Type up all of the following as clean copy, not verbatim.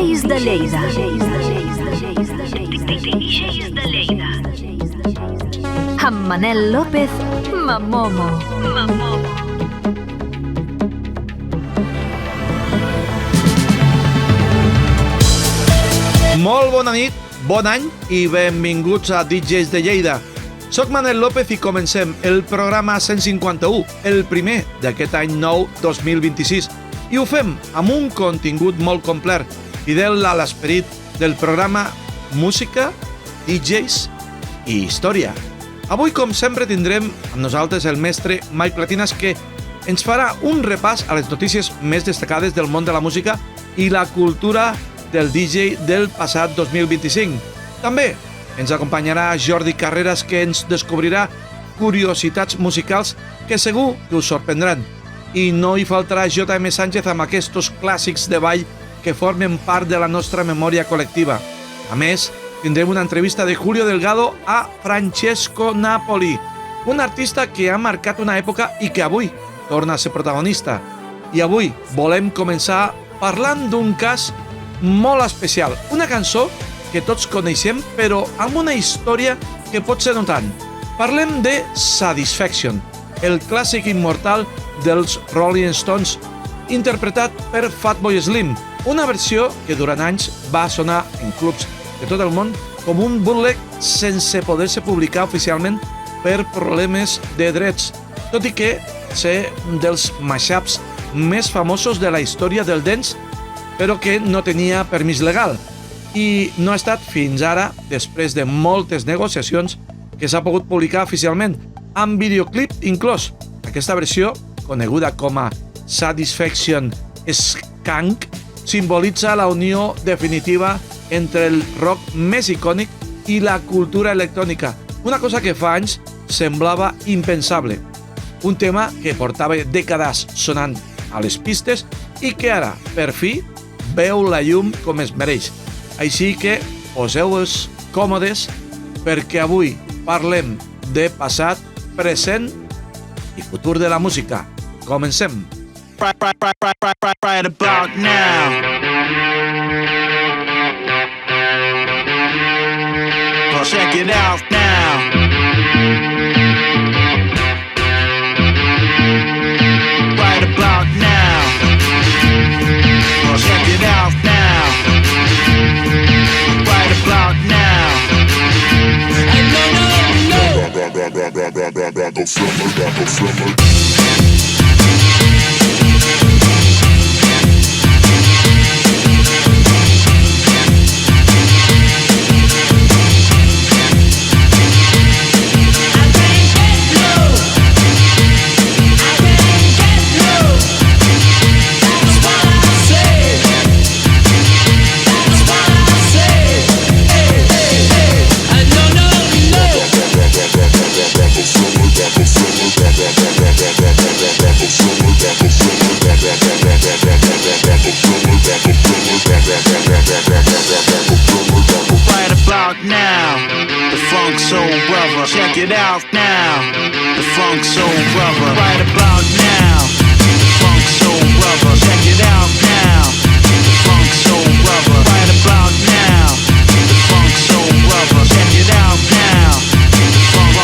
DJs de Lleida. Amb Manel López, Mamomo. Molt bona nit, bon any i benvinguts a DJs de Lleida. Soc Manel López i comencem el programa 151, el primer d'aquest any nou 2026. I ho fem amb un contingut molt complet, fidel a l'esperit del programa Música, DJs i Història. Avui, com sempre, tindrem amb nosaltres el mestre Mike Platinas, que ens farà un repàs a les notícies més destacades del món de la música i la cultura del DJ del passat 2025. També ens acompanyarà Jordi Carreras, que ens descobrirà curiositats musicals que segur que us sorprendran. I no hi faltarà J.M. Sánchez amb aquests clàssics de ball que formen part de la nostra memòria col·lectiva. A més, tindrem una entrevista de Julio Delgado a Francesco Napoli, un artista que ha marcat una època i que avui torna a ser protagonista. I avui volem començar parlant d'un cas molt especial, una cançó que tots coneixem però amb una història que pot ser no tant. Parlem de Satisfaction, el clàssic immortal dels Rolling Stones, interpretat per Fatboy Slim, una versió que durant anys va sonar en clubs de tot el món com un bootleg sense poder-se publicar oficialment per problemes de drets, tot i que ser un dels mashups més famosos de la història del dance, però que no tenia permís legal. I no ha estat fins ara, després de moltes negociacions, que s'ha pogut publicar oficialment, amb videoclip inclòs. Aquesta versió, coneguda com a Satisfaction Skank, simbolitza la unió definitiva entre el rock més icònic i la cultura electrònica, una cosa que fa anys semblava impensable. Un tema que portava dècades sonant a les pistes i que ara, per fi, veu la llum com es mereix. Així que poseu-vos còmodes perquè avui parlem de passat, present i futur de la música. Comencem! Right about now. Well, check it out now. Right about now. Well, check it out now. Right about now. And no. Right about now, the Funk Soul Brother. Check it out now, the Funk Soul Brother. Right about now, the Funk Soul Brother. Check it out now, the Funk Soul Brother. Right about now, the Funk Soul Brother. Check it out now, the Funk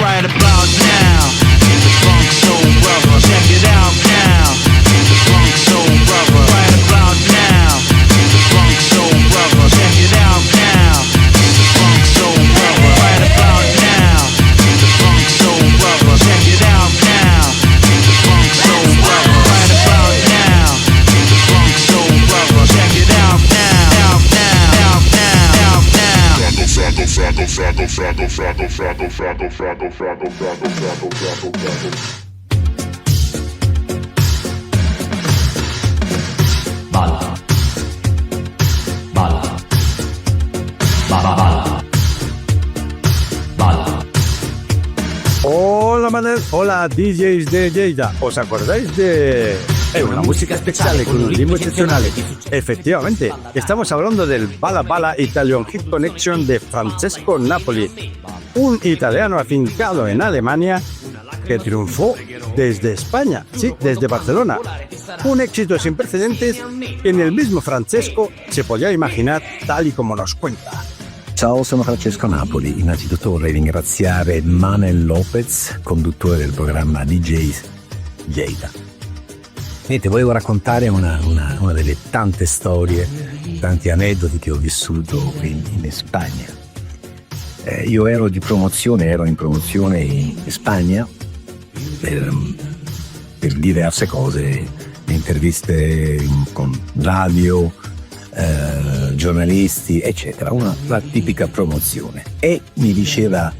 Right about now, the Funk Soul Brother. Check it out now, the Funk Soul Brother. Right about now, the Funk Soul Brother. Check it out now, the Funk Soul Brother. Right about now, the Funk Soul Brother. Check it out now, the Funk Soul Brother. Right about now, the Funk Soul Brother. Check it out now, out now, out now, out now. Bala. Bala. Bala. Bala. Hola Manel, hola DJs de Lleida. ¿Os acordáis de È una musica speciale con un ritmo eccezionale. Efectivamente, estamos hablando del Bala Bala Italian Hit Connection de Francesco Napoli, un italiano afincado en Alemania que triunfó desde España, sí, desde Barcelona. Un éxito sin precedentes que en el mismo Francesco se podía imaginar tal y como nos cuenta. Ciao, sono Francesco Napoli. Innanzitutto vorrei ringraziare Manel Lopez, conduttore del programma DJs Lleida. Niente, volevo raccontare una delle tante storie, tanti aneddoti che ho vissuto in Spagna. Io ero in promozione in Spagna per diverse cose, interviste con radio, giornalisti, eccetera, la tipica promozione. E mi diceva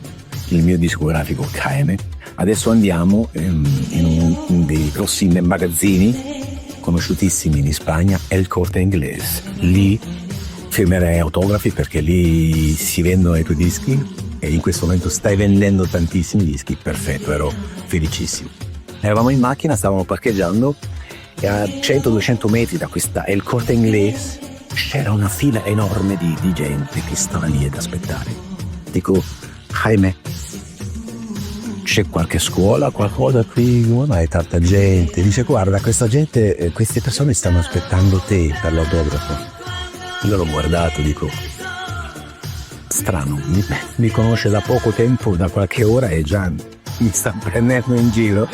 il mio discografico Jaime: adesso andiamo in uno dei grossi magazzini conosciutissimi in Spagna, El Corte Inglés. Lì firmerei autografi perché lì si vendono i tuoi dischi e in questo momento stai vendendo tantissimi dischi. Perfetto, ero felicissimo. Eravamo in macchina, stavamo parcheggiando e a 100-200 metri da questa El Corte Inglés c'era una fila enorme di gente che stava lì ad aspettare. Dico: Jaime, c'è qualche scuola, qualcosa qui? Ma è tanta gente. Dice: guarda, queste persone stanno aspettando te per l'autografo. Io l'ho guardato, dico: strano, mi conosce da poco tempo, da qualche ora, e già mi sta prendendo in giro.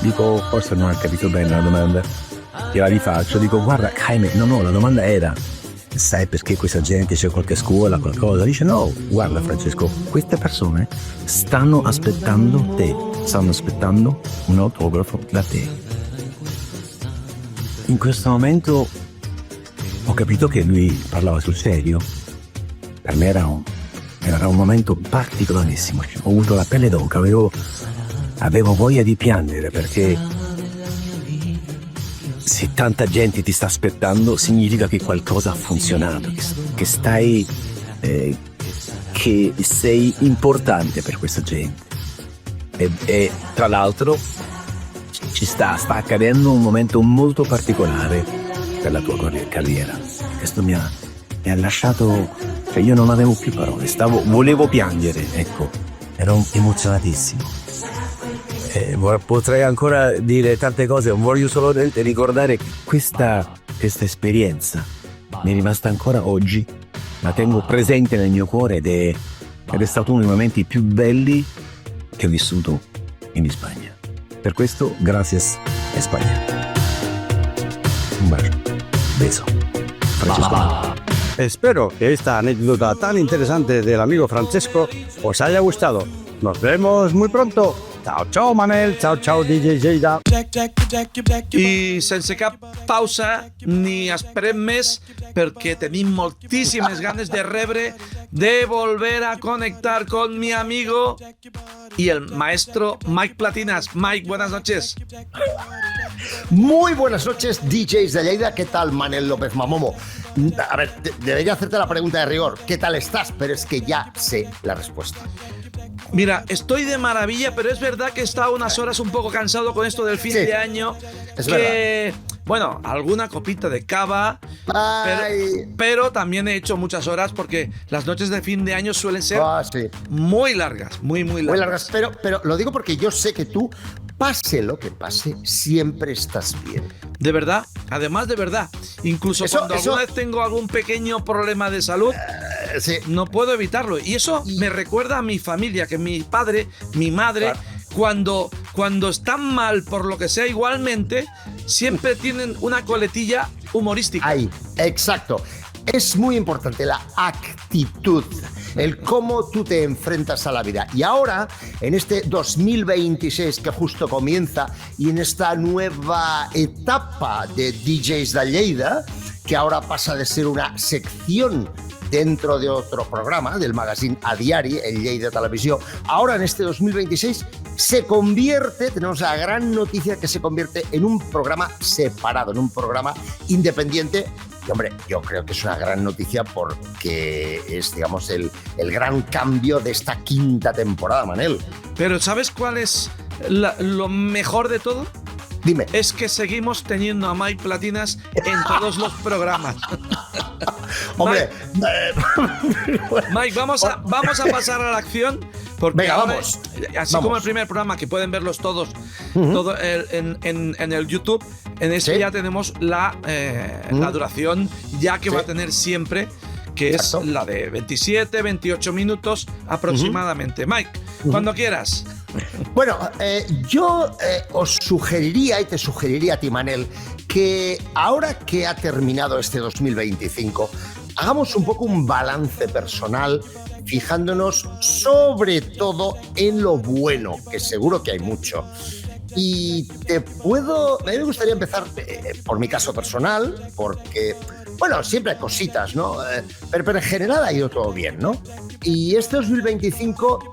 Dico: forse non ha capito bene la domanda. Gliela rifaccio, dico: guarda Jaime, no, la domanda era: sai perché questa gente, c'è qualche scuola, qualcosa? Dice: no, guarda Francesco, queste persone stanno aspettando te, stanno aspettando un autografo da te. In questo momento ho capito che lui parlava sul serio. Per me era un momento particolarissimo, ho avuto la pelle d'oca, avevo voglia di piangere, perché se tanta gente ti sta aspettando significa che qualcosa ha funzionato, che sei importante per questa gente. E tra l'altro sta accadendo un momento molto particolare per la tua carriera. Questo mi ha lasciato, cioè io non avevo più parole, volevo piangere, ecco, ero emozionatissimo. Potrei ancora dire tante cose, voglio solo ricordare che questa esperienza mi è rimasta ancora oggi, la tengo presente nel mio cuore ed è stato uno dei momenti più belli che ho vissuto in Spagna. Per questo, gracias España. Un bacio, beso. Francesco. Espero que esta anécdota tan interesante del amigo Francesco os haya gustado. Nos vemos muy pronto. Ciao Manel, ciao DJ Lleida. I sense cap pausa ni esperem més, perquè tenim moltíssimes ganes de volver a conectar con mi amigo y el maestro Mike Platinas. Mike, buenas noches. Muy buenas noches, DJs de Lleida. ¿Qué tal, Manel López Mamomo? A ver, debería hacerte la pregunta de rigor. ¿Qué tal estás? Pero es que ya sé la respuesta. Mira, estoy de maravilla, pero es verdad que he estado unas horas un poco cansado con esto del fin de año. Es verdad. Bueno, alguna copita de cava, pero también he hecho muchas horas porque las noches de fin de año suelen ser muy largas, muy largas. Muy largas, pero lo digo porque yo sé que tú, pase lo que pase, siempre estás bien. De verdad, además de verdad. Incluso cuando alguna vez tengo algún pequeño problema de salud, no puedo evitarlo. Y eso me recuerda a mi familia, que mi padre, mi madre, cuando están mal por lo que sea, igualmente, siempre tienen una coletilla humorística. Ahí, exacto. Es muy importante la actitud, el cómo tú te enfrentas a la vida. Y ahora, en este 2026 que justo comienza y en esta nueva etapa de DJs de Lleida, que ahora pasa de ser una sección dentro de otro programa del magazine A Diari, el Lleida Televisió, ahora en este 2026 se convierte, tenemos la gran noticia que se convierte en un programa separado, en un programa independiente. Y hombre, yo creo que es una gran noticia porque es, digamos, el gran cambio de esta quinta temporada, Manel. Pero ¿sabes cuál es lo mejor de todo? Dime. Es que seguimos teniendo a Mike Platinas en todos los programas. Hombre, Mike, vamos a pasar a la acción. Porque venga, ahora, vamos. así Vamos. como el primer programa, que pueden verlos todos todo en el YouTube, en este Sí. ya tenemos la duración ya que va a tener siempre, que Exacto. es la de 27, 28 minutos aproximadamente. Mike, cuando quieras. Bueno, yo os sugeriría, y te sugeriría a ti, Manel, que ahora que ha terminado este 2025, hagamos un poco un balance personal, fijándonos sobre todo en lo bueno, que seguro que hay mucho. Y a mí me gustaría empezar por mi caso personal, porque, bueno, siempre hay cositas, ¿no? Pero en general ha ido todo bien, ¿no? Y este 2025,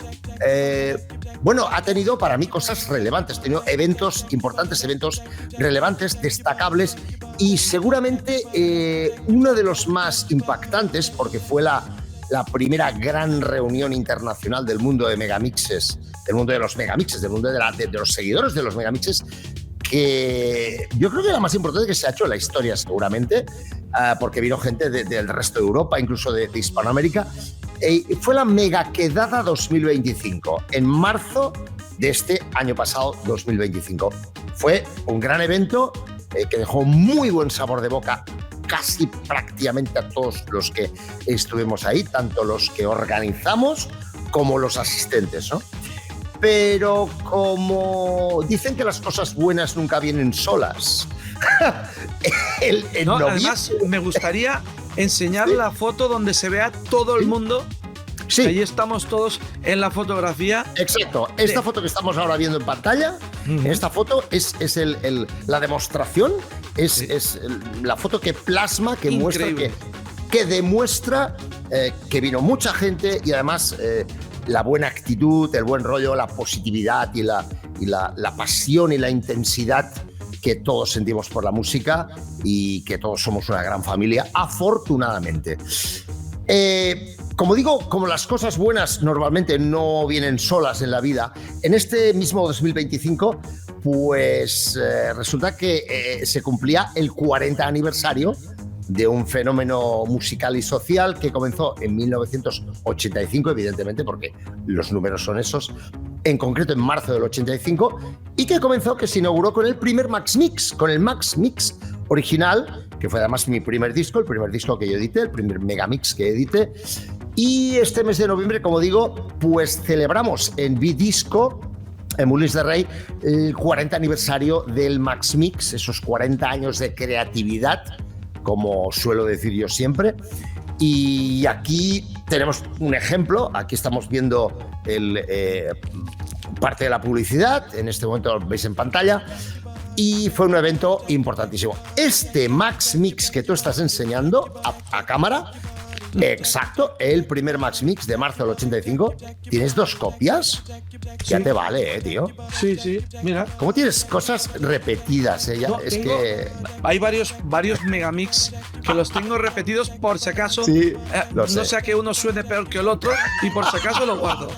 bueno, ha tenido para mí cosas relevantes, ha tenido eventos importantes, eventos relevantes, destacables, y seguramente uno de los más impactantes, porque fue la primera gran reunión internacional del mundo de megamixes, del mundo de los megamixes, del mundo de los seguidores de los megamixes, que yo creo que la más importante que se ha hecho en la historia seguramente, porque vino gente del resto de Europa, incluso de Hispanoamérica. Fue la Megaquedada 2025, en marzo de este año pasado, 2025. Fue un gran evento que dejó muy buen sabor de boca casi prácticamente a todos los que estuvimos ahí, tanto los que organizamos como los asistentes, ¿no? Pero como dicen que las cosas buenas nunca vienen solas, No, además, me gustaría enseñar la foto donde se vea todo el mundo. Sí. Ahí estamos todos en la fotografía. Exacto. Esta foto que estamos ahora viendo en pantalla, esta foto es la demostración, es la foto que plasma, que muestra, que demuestra que vino mucha gente y además la buena actitud, el buen rollo, la positividad y la pasión y la intensidad que todos sentimos por la música y que todos somos una gran familia, afortunadamente. Como digo, como las cosas buenas normalmente no vienen solas en la vida, en este mismo 2025, pues resulta que se cumplía el 40 aniversario de un fenómeno musical y social que comenzó en 1985, evidentemente, porque los números son esos, en concreto en marzo del 85, y que se inauguró con el primer Max Mix, con el Max Mix original, que fue además mi primer disco, el primer disco que yo edité, el primer megamix que edité. Y este mes de noviembre, como digo, pues celebramos en Bidisco, en Molins de Rey, el 40 aniversario del Max Mix, esos 40 años de creatividad, como suelo decir yo siempre. Y aquí tenemos un ejemplo, aquí estamos viendo parte de la publicidad, en este momento lo veis en pantalla, y fue un evento importantísimo. Este Max Mix que tú estás enseñando a cámara, exacto, el primer Max Mix de marzo del 85. ¿Tienes 2 copias? Sí. Ya te vale, tío. Sí, mira. ¿Cómo tienes cosas repetidas? No, es que hay varios megamix que los tengo repetidos por si acaso. Sí, no sea que uno suene peor que el otro y por si acaso lo guardo.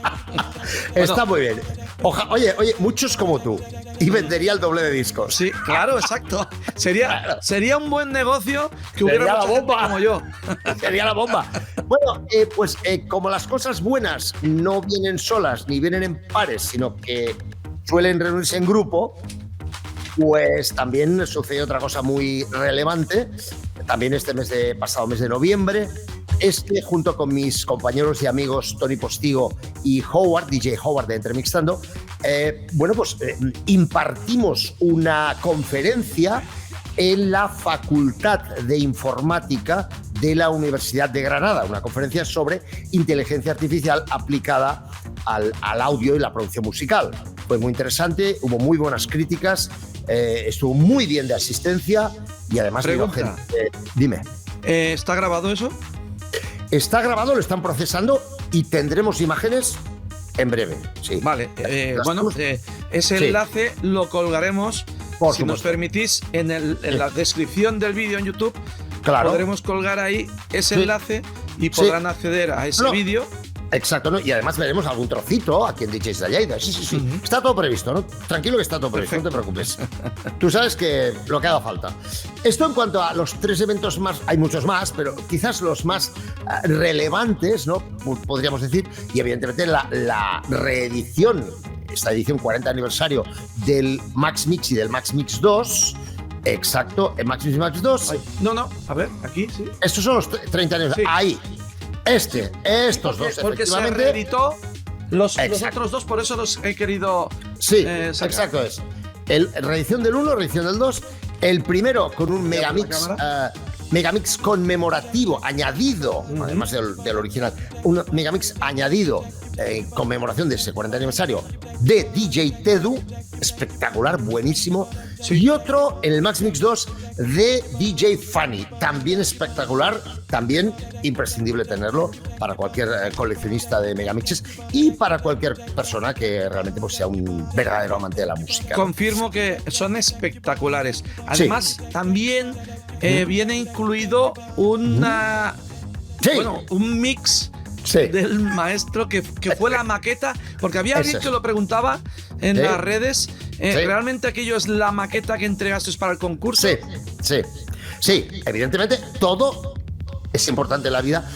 Está muy bien. Oye, muchos como tú. Y vendería el doble de discos. Sí, claro, exacto. Sería un buen negocio que Sería hubiera la mucha gente bomba. como yo. Sería la bomba. Bueno, pues como las cosas buenas no vienen solas ni vienen en pares, sino que suelen reunirse en grupo, pues también sucede otra cosa muy relevante. También este pasado mes de noviembre, es que junto con mis compañeros y amigos Tony Postigo y Howard, DJ Howard de Entremixtando, impartimos una conferencia en la Facultad de Informática de la Universidad de Granada, una conferencia sobre inteligencia artificial aplicada al audio y la producción musical. Fue muy interesante, hubo muy buenas críticas, estuvo muy bien de asistencia y además vino gente. Dime. ¿Está grabado eso? Está grabado, lo están procesando y tendremos imágenes en breve. Sí. Vale, ese enlace lo colgaremos, si nos permitís, en la descripción del vídeo en YouTube. Claro. Podremos colgar ahí ese enlace y podrán acceder a ese vídeo. Exacto, ¿no? Y además veremos algún trocito aquí en DJs de Lleida. Sí. Está todo previsto, ¿no? Tranquilo que está todo previsto, no te preocupes. Tú sabes que lo que haga falta. Esto en cuanto a los 3 eventos más, hay muchos más, pero quizás los más relevantes, ¿no? Podríamos decir, y evidentemente la reedición, esta edición 40 aniversario del Max Mix y del Max Mix 2. Exacto, el Max Mix y Max 2. Ay, no, a ver, aquí, sí. Estos son los 30 aniversarios. Sí. Ahí. Estos dos, porque se efectivamente. reeditó los Exacto. otros dos, por eso los he querido Sí, sacar. exacto es. Reedición del 1, reedición del 2. El primero con un Megamix conmemorativo añadido, además del original, un Megamix añadido en conmemoración de ese 40 aniversario de DJ Tedu, espectacular, buenísimo. Sí. Y otro en el Max Mix 2 de DJ Funny, también espectacular, también imprescindible tenerlo para cualquier coleccionista de megamixes y para cualquier persona que realmente pues, sea un verdadero amante de la música. Confirmo que son espectaculares. Además, también viene incluido una, Sí. un mix Sí. del maestro que fue la maqueta, porque había alguien Ese. que lo preguntaba en Sí. las redes. Sí. ¿Realmente aquello es la maqueta que entregaste para el concurso? Sí, evidentemente todo es importante en la vida,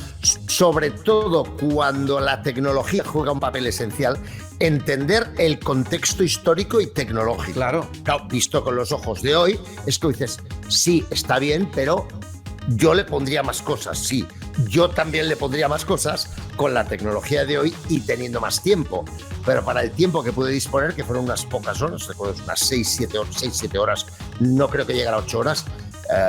sobre todo cuando la tecnología juega un papel esencial, entender el contexto histórico y tecnológico. Claro. Visto con los ojos de hoy, es que dices, sí, está bien, pero yo le pondría más cosas, sí. Yo también le pondría más cosas con la tecnología de hoy y teniendo más tiempo. Pero para el tiempo que pude disponer, que fueron unas pocas horas, recuerdo unas 6-7 horas, no creo que llegara a 8 horas,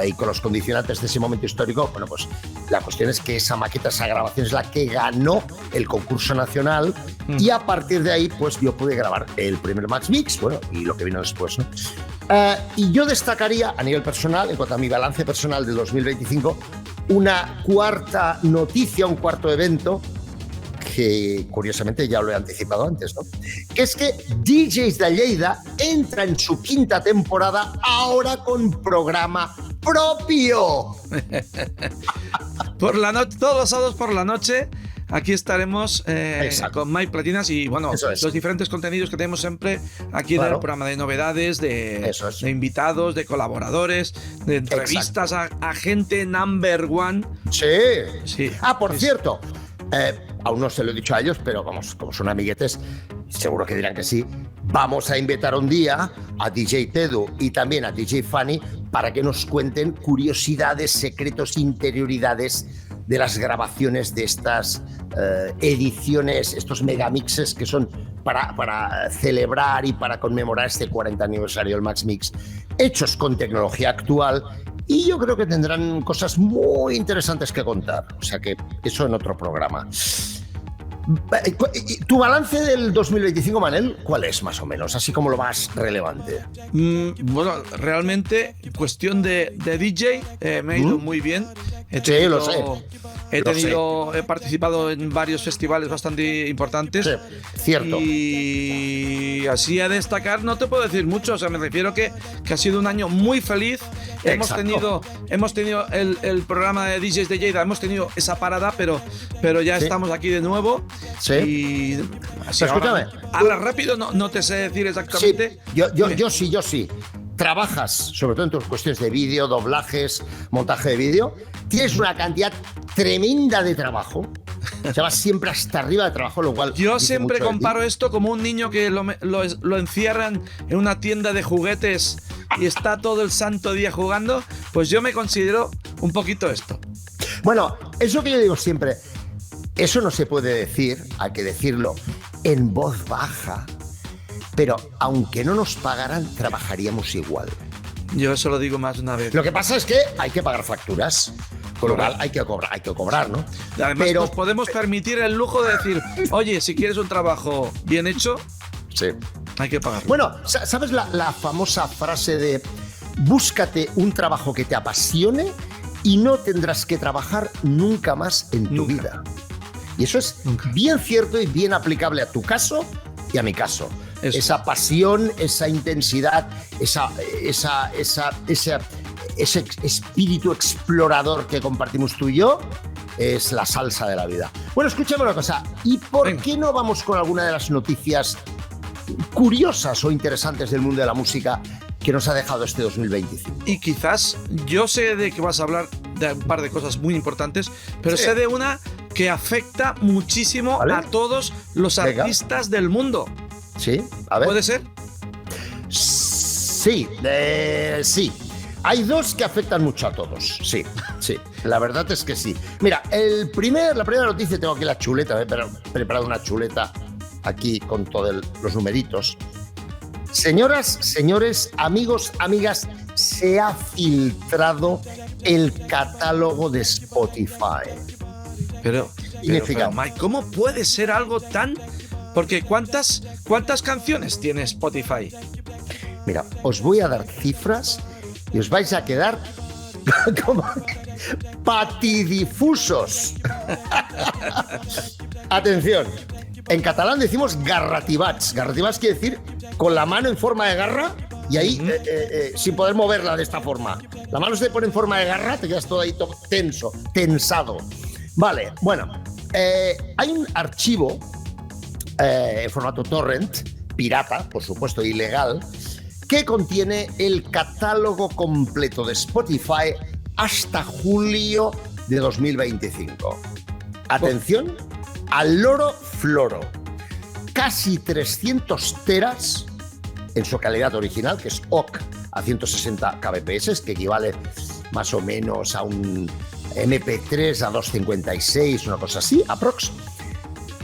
y con los condicionantes de ese momento histórico, bueno, pues la cuestión es que esa maqueta, esa grabación es la que ganó el concurso nacional y a partir de ahí, pues yo pude grabar el primer Max Mix, bueno, y lo que vino después, ¿no? Y yo destacaría a nivel personal, en cuanto a mi balance personal del 2025, una cuarta noticia, un cuarto evento, que curiosamente ya lo he anticipado antes, ¿no? Que es que DJs de Lleida entra en su 5ª temporada ahora con programa propio. Por la noche, todos los sábados por la noche, aquí estaremos con Mike Platinas y bueno, los diferentes contenidos que tenemos siempre aquí en el programa de novedades, de invitados, de colaboradores, de entrevistas a gente number one. Sí. Por cierto, aún no se lo he dicho a ellos, pero vamos, como son amiguetes, seguro que dirán que sí. Vamos a invitar un día a DJ Tedu y también a DJ Funny para que nos cuenten curiosidades, secretos, interioridades de las grabaciones de estas ediciones, estos megamixes que son para celebrar y para conmemorar este 40 aniversario del Max Mix, hechos con tecnología actual. Y yo creo que tendrán cosas muy interesantes que contar. O sea que eso en otro programa. ¿Tu balance del 2025, Manel, cuál es más o menos? Así como lo más relevante. Bueno, realmente, cuestión de DJ, me ha ido muy bien. Lo sé. He participado en varios festivales bastante importantes. Sí, cierto. Y así a destacar, no te puedo decir mucho. O sea, me refiero que ha sido un año muy feliz. Hemos tenido el programa de DJs de Lleida, hemos tenido esa parada, pero ya estamos aquí de nuevo. Sí. Y así escúchame. habla rápido, no te sé decir exactamente. Sí, yo sí. Trabajas, sobre todo en tus cuestiones de vídeo, doblajes, montaje de vídeo, tienes una cantidad tremenda de trabajo. O sea, vas siempre hasta arriba de trabajo, lo cual... Yo siempre comparo esto como un niño que lo encierran en una tienda de juguetes y está todo el santo día jugando. Pues yo me considero un poquito esto. Bueno, eso que yo digo siempre, eso no se puede decir, hay que decirlo en voz baja. Pero aunque no nos pagaran, trabajaríamos igual. Yo eso lo digo más de una vez. Lo que pasa es que hay que pagar facturas, con lo cual hay que cobrar, ¿no? Además, nos podemos permitir el lujo de decir, oye, si quieres un trabajo bien hecho, hay que pagarlo. Bueno, ¿sabes la famosa frase de búscate un trabajo que te apasione y no tendrás que trabajar nunca más en tu vida? Y eso es bien cierto y bien aplicable a tu caso y a mi caso. Eso. Esa pasión, esa intensidad, ese espíritu explorador que compartimos tú y yo, es la salsa de la vida. Bueno, escúchame una cosa. ¿Y por Venga. qué no vamos con alguna de las noticias curiosas o interesantes del mundo de la música que nos ha dejado este 2025? Y quizás, yo sé de que vas a hablar de un par de cosas muy importantes, pero Sí. sé de una que afecta muchísimo ¿Vale? a todos los Venga. artistas del mundo. Sí, a ver. ¿Puede ser? Sí, sí. Hay dos que afectan mucho a todos. Sí, sí. La verdad es que sí. Mira, la primera noticia, tengo aquí la chuleta, he preparado una chuleta aquí con todos los numeritos. Señoras, señores, amigos, amigas, se ha filtrado el catálogo de Spotify. Pero Significa- Mike, ¿cómo puede ser algo tan...? Porque ¿cuántas canciones tiene Spotify? Mira, os voy a dar cifras y os vais a quedar como patidifusos. Atención, en catalán decimos garratibats. Garratibats quiere decir con la mano en forma de garra y ahí sin poder moverla de esta forma. La mano se te pone en forma de garra, te quedas todo ahí tenso, tensado. Vale, bueno, hay un archivo en formato torrent, pirata, por supuesto, ilegal, que contiene el catálogo completo de Spotify hasta julio de 2025. Atención, al loro floro. Casi 300 teras en su calidad original, que es OGG a 160 kbps, que equivale más o menos a un MP3 a 256, una cosa así, aprox.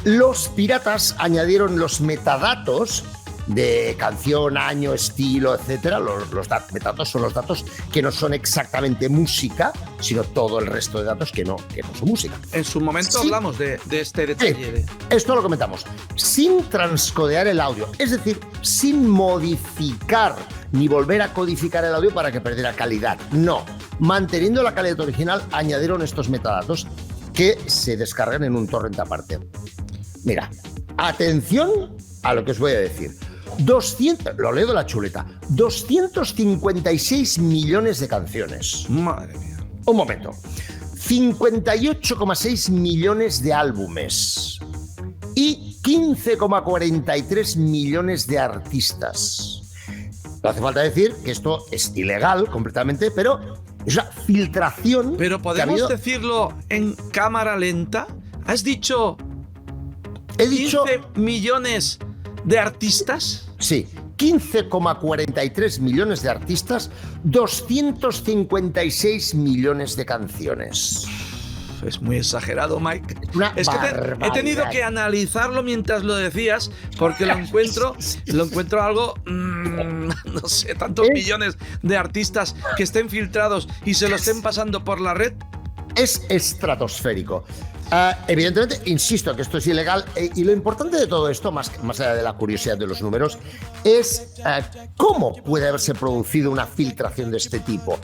Los piratas añadieron los metadatos de canción, año, estilo, etcétera. Los metadatos son los datos que no son exactamente música, sino todo el resto de datos que no son música. En su momento Sí. hablamos de este Sí, detalle. esto lo comentamos. Sin transcodear el audio, es decir, sin modificar ni volver a codificar el audio para que perdiera calidad. No, manteniendo la calidad original, añadieron estos metadatos que se descargan en un torrent aparte. Mira, atención a lo que os voy a decir. 200, lo leo de la chuleta, 256 millones de canciones. Madre mía. Un momento. 58,6 millones de álbumes y 15,43 millones de artistas. No hace falta decir que esto es ilegal completamente, pero es una filtración. Pero que ha podemos habido. decirlo en cámara lenta. ¿Has dicho He dicho, 15 millones de artistas? sí, 15,43 millones de artistas, 256 millones de canciones. Es muy exagerado, Mike. Una Es que he tenido barbaridad. que analizarlo mientras lo decías, porque lo encuentro algo, no sé, tantos millones de artistas que estén filtrados y se lo estén pasando por la red. Es estratosférico. Evidentemente, insisto que esto es ilegal y lo importante de todo esto, más allá de la curiosidad de los números, es cómo puede haberse producido una filtración de este tipo.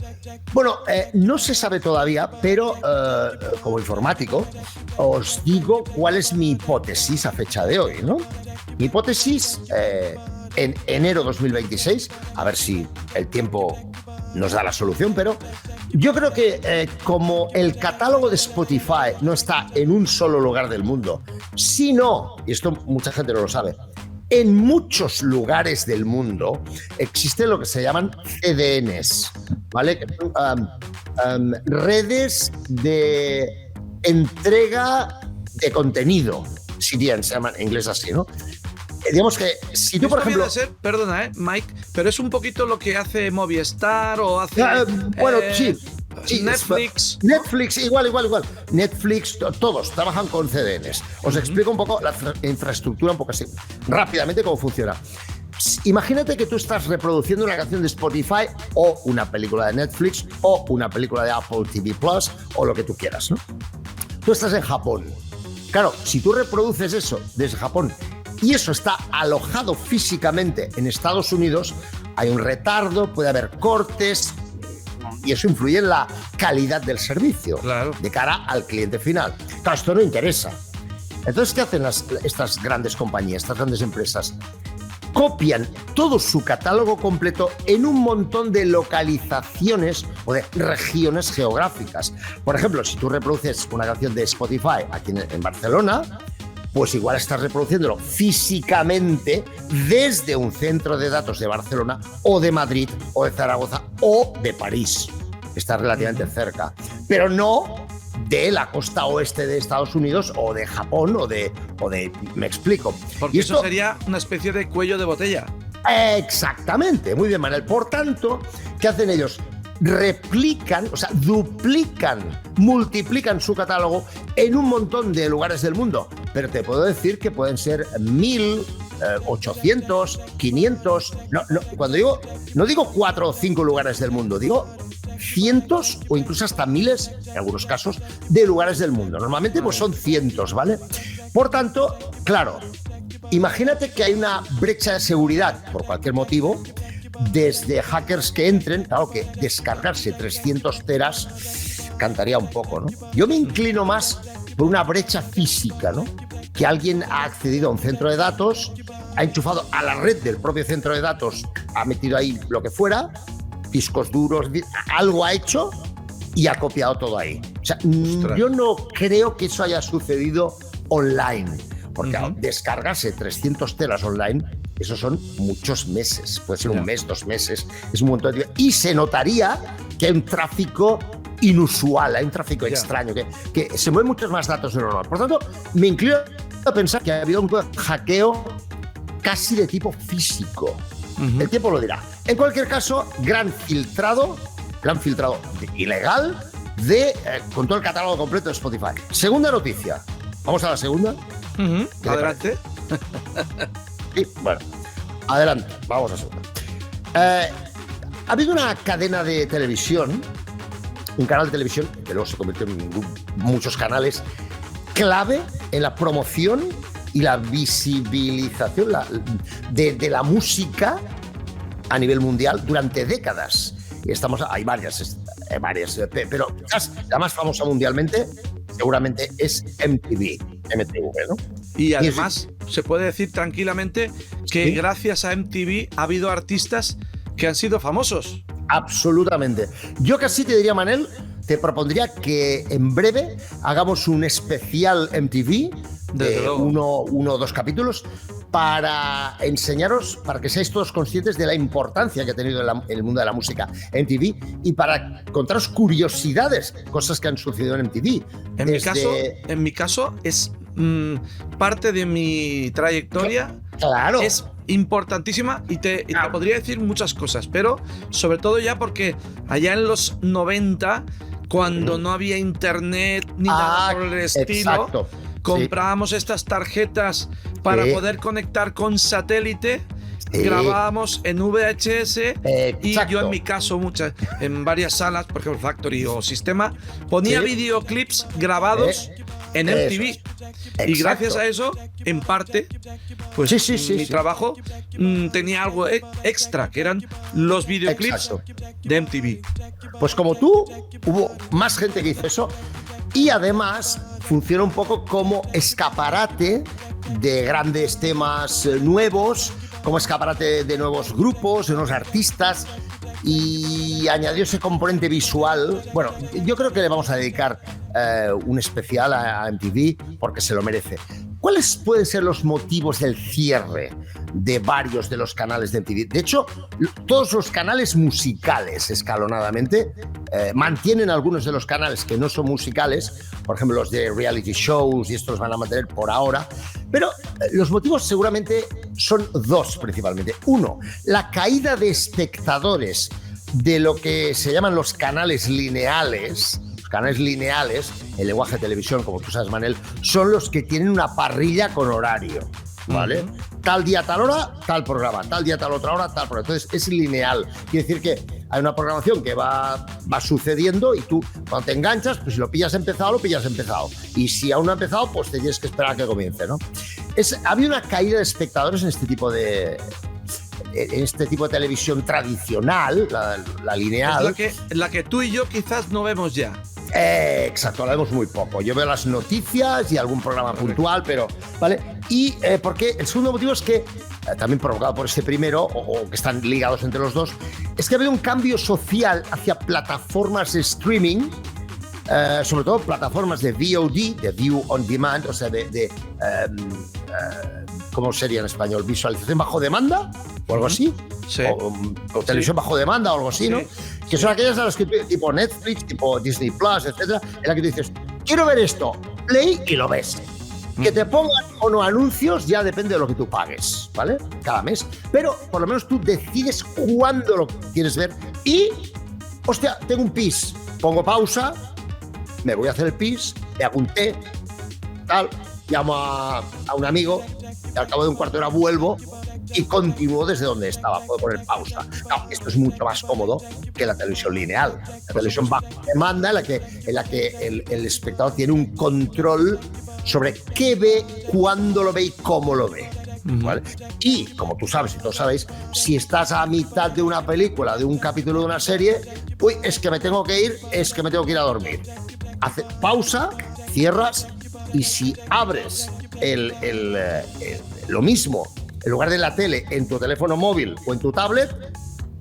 Bueno, no se sabe todavía, pero como informático os digo cuál es mi hipótesis a fecha de hoy, ¿no? Mi hipótesis en enero 2026, a ver si el tiempo nos da la solución, pero yo creo que como el catálogo de Spotify no está en un solo lugar del mundo, sino, y esto mucha gente no lo sabe, en muchos lugares del mundo existen lo que se llaman CDNs, ¿vale? Que son redes de entrega de contenido, se llaman en inglés así, ¿no? Digamos que si tú, por Esto ejemplo... viene a ser, perdona, Mike, pero es un poquito lo que hace Movistar o hace Bueno, sí. Netflix. Netflix, igual. Netflix, todos trabajan con CDNs. Os explico un poco la infraestructura, un poco así, rápidamente cómo funciona. Imagínate que tú estás reproduciendo una canción de Spotify o una película de Netflix o una película de Apple TV Plus o lo que tú quieras, ¿no? Tú estás en Japón. Claro, si tú reproduces eso desde Japón y eso está alojado físicamente en Estados Unidos, hay un retardo, puede haber cortes y eso influye en la calidad del servicio Claro. de cara al cliente final. Claro, esto no interesa. Entonces, ¿qué hacen estas grandes compañías, estas grandes empresas? copian todo su catálogo completo en un montón de localizaciones o de regiones geográficas. Por ejemplo, si tú reproduces una canción de Spotify aquí en Barcelona, pues igual estás reproduciéndolo físicamente desde un centro de datos de Barcelona o de Madrid o de Zaragoza o de París. Está relativamente cerca, pero no de la costa oeste de Estados Unidos o de Japón o de me explico. Porque eso sería una especie de cuello de botella. Exactamente, muy bien, Manel. Por tanto, ¿qué hacen ellos? Replican, o sea, duplican, multiplican su catálogo en un montón de lugares del mundo. Pero te puedo decir que pueden ser 1000, 800, 500. Cuando digo, no digo 4 o 5 lugares del mundo, digo cientos o incluso hasta miles, en algunos casos, de lugares del mundo. Normalmente pues son cientos, ¿vale? Por tanto, claro, imagínate que hay una brecha de seguridad por cualquier motivo, desde hackers que entren, claro que descargarse 300 teras cantaría un poco, ¿no? Yo me inclino más por una brecha física, ¿no? Que alguien ha accedido a un centro de datos, ha enchufado a la red del propio centro de datos, ha metido ahí lo que fuera, discos duros, algo ha hecho y ha copiado todo ahí. O sea, yo no creo que eso haya sucedido online, porque descargarse 300 teras online, eso son muchos meses, puede ser un mes, 2 meses, es un montón de tiempo. Y se notaría que hay un tráfico inusual, hay un tráfico extraño, que se mueven muchos más datos de lo normal. Por tanto, me inclino a pensar que ha habido un hackeo casi de tipo físico. El tiempo lo dirá. En cualquier caso, gran filtrado ilegal con todo el catálogo completo de Spotify. Segunda noticia. ¿Vamos a la segunda? Adelante. Sí, bueno, adelante, vamos a la segunda. Ha habido una cadena de televisión, un canal de televisión, que luego se convirtió en muchos canales, clave en la promoción y la visibilización de la música a nivel mundial durante décadas. Y hay varias, pero la más famosa mundialmente seguramente es MTV, ¿no? Y además se puede decir tranquilamente que gracias a MTV ha habido artistas que han sido famosos. Absolutamente. Yo casi te diría, Manel, te propondría que en breve hagamos un especial MTV de 1 o 2 capítulos para enseñaros, para que seáis todos conscientes de la importancia que ha tenido en el mundo de la música MTV y para contaros curiosidades, cosas que han sucedido en MTV. En mi caso es parte de mi trayectoria. Claro. Es importantísima y te podría decir muchas cosas, pero sobre todo ya porque allá en los 90, cuando no había internet ni nada por el estilo, comprábamos estas tarjetas para poder conectar con satélite, grabábamos en VHS y yo en mi caso en varias salas, por ejemplo Factory o Sistema, ponía videoclips grabados en MTV. Y gracias a eso, en parte, pues mi trabajo tenía algo extra, que eran los videoclips de MTV. Pues como tú, hubo más gente que hizo eso y además funciona un poco como escaparate de grandes temas nuevos, como escaparate de nuevos grupos, de nuevos artistas, y añadió ese componente visual. Bueno, yo creo que le vamos a dedicar un especial a MTV porque se lo merece. ¿Cuáles pueden ser los motivos del cierre de varios de los canales de MTV? De hecho, todos los canales musicales, escalonadamente, mantienen algunos de los canales que no son musicales, por ejemplo, los de reality shows, y estos los van a mantener por ahora. Pero los motivos seguramente son 2 principalmente. 1, la caída de espectadores de lo que se llaman los canales lineales. Canales lineales, el lenguaje de televisión, como tú sabes, Manel, son los que tienen una parrilla con horario, ¿vale? Tal día, tal hora, tal programa, tal día, tal otra hora, tal programa. Entonces es lineal. Quiere decir que hay una programación que va sucediendo y tú, cuando te enganchas, pues si lo pillas empezado, lo pillas empezado. Y si aún no ha empezado, pues te tienes que esperar a que comience, ¿no? Había una caída de espectadores en este tipo de televisión tradicional, la lineal. Es la que tú y yo quizás no vemos ya. Exacto, la vemos muy poco. Yo veo las noticias y algún programa puntual, pero ¿vale? Y porque el segundo motivo es que también provocado por este primero, o que están ligados entre los dos, es que ha habido un cambio social hacia plataformas de streaming, sobre todo plataformas de VOD, de View on Demand, o sea, ¿cómo sería en español? ¿Visualización bajo demanda? ¿O algo así? Sí. O televisión bajo demanda o algo así, Sí. ¿no? Que son aquellas a las que tipo Netflix, tipo Disney Plus, etcétera, en la que tú dices, quiero ver esto, play y lo ves. Que te pongan o no anuncios ya depende de lo que tú pagues, ¿vale? Cada mes. Pero por lo menos tú decides cuándo lo quieres ver y, hostia, tengo un pis, pongo pausa, me voy a hacer el pis, me hago un té, tal, llamo a un amigo y al cabo de un cuarto de hora vuelvo y continúo desde donde estaba, puedo poner pausa. No, esto es mucho más cómodo que la televisión lineal. La televisión bajo demanda en la que el espectador tiene un control sobre qué ve, cuándo lo ve y cómo lo ve. ¿Vale? Y, como tú sabes y todos sabéis, si estás a mitad de una película, de un capítulo de una serie, uy, es que me tengo que ir a dormir. Hace pausa, cierras y si abres lo mismo en lugar de la tele en tu teléfono móvil o en tu tablet,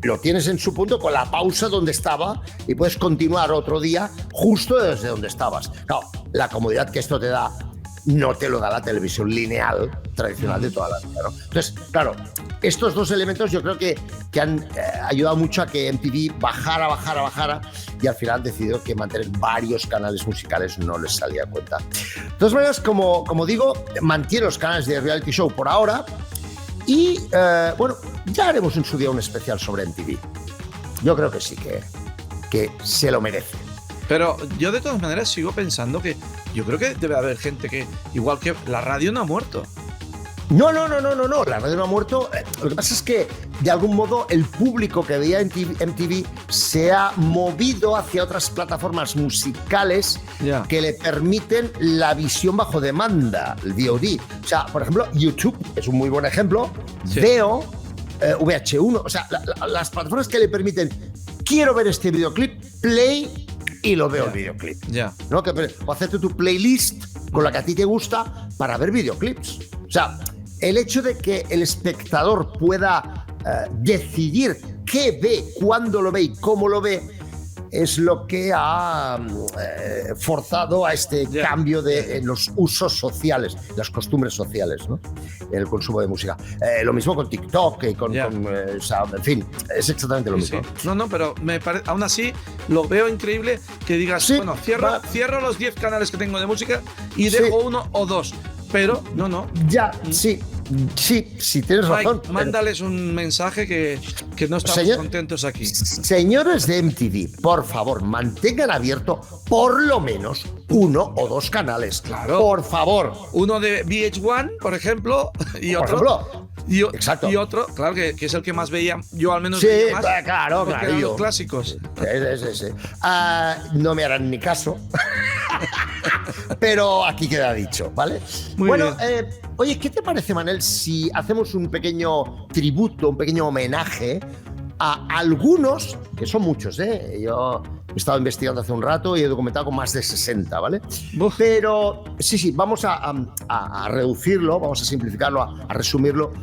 lo tienes en su punto con la pausa donde estaba y puedes continuar otro día justo desde donde estabas. Claro, la comodidad que esto te da no te lo da la televisión lineal tradicional de toda la vida, ¿no? Entonces, claro, estos dos elementos yo creo que han ayudado mucho a que MTV bajara y al final decidió que mantener varios canales musicales no les salía a cuenta. De todas maneras, como digo, mantiene los canales de reality show por ahora y, bueno, ya haremos en su día un especial sobre MTV. Yo creo que sí, que se lo merece. Pero yo de todas maneras sigo pensando que yo creo que debe haber gente que, igual que la radio no ha muerto. No, la radio no ha muerto. Lo que pasa es que, de algún modo, el público que veía MTV se ha movido hacia otras plataformas musicales que le permiten la visión bajo demanda, el VOD. O sea, por ejemplo, YouTube es un muy buen ejemplo. Sí. Veo, VH1, o sea, las plataformas que le permiten, quiero ver este videoclip, play y lo veo el videoclip. ¿No? O hacerte tu playlist con la que a ti te gusta para ver videoclips. O sea, el hecho de que el espectador pueda decidir qué ve, cuándo lo ve y cómo lo ve es lo que ha forzado a este cambio en los usos sociales, las costumbres sociales, ¿no? En el consumo de música. Lo mismo con TikTok, o sea, en fin, es exactamente lo mismo. Sí. No, pero aún así lo veo increíble que digas, bueno, cierro los 10 canales que tengo de música y dejo uno o dos. Pero, no. Ya, sí, tienes razón. Mándales un mensaje que no estamos contentos aquí. Señores de MTV, por favor, mantengan abierto por lo menos uno o dos canales. Claro. Por favor. Uno de VH1, por ejemplo, y otro. Por ejemplo. Exacto. Y otro, claro, que es el que más veía, yo al menos veía más. Claro. Eran los clásicos. Sí. No me harán ni caso. Pero aquí queda dicho, ¿vale? Muy bien. Oye, ¿qué te parece, Manel, si hacemos un pequeño tributo, un pequeño homenaje a algunos, que son muchos, ¿eh? Yo he estado investigando hace un rato y he documentado con más de 60, ¿vale? Uf. Pero sí, vamos a reducirlo, vamos a simplificarlo, a resumirlo,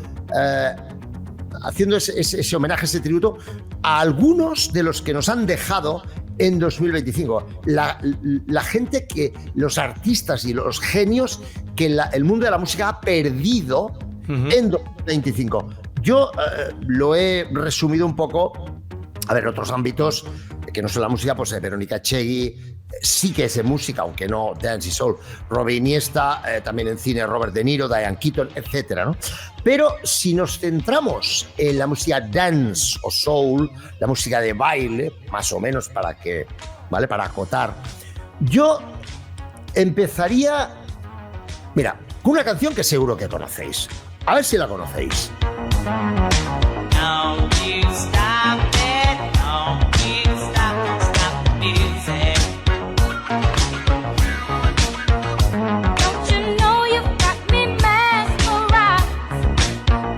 haciendo ese homenaje, ese tributo a algunos de los que nos han dejado en 2025. La gente los artistas y los genios que el mundo de la música ha perdido en 2025. Yo lo he resumido un poco, a ver, en otros ámbitos que no son la música, pues Verónica Chegui, sí que es de música, aunque no dance y soul. Robin Iniesta, también en cine Robert De Niro, Diane Keaton, etcétera, ¿no? Pero si nos centramos en la música dance o soul, la música de baile, más o menos para acotar, yo empezaría, mira, con una canción que seguro que conocéis. A ver si la conocéis. No, you stop it. No, you stop the music. Don't you know you've got me mesmerized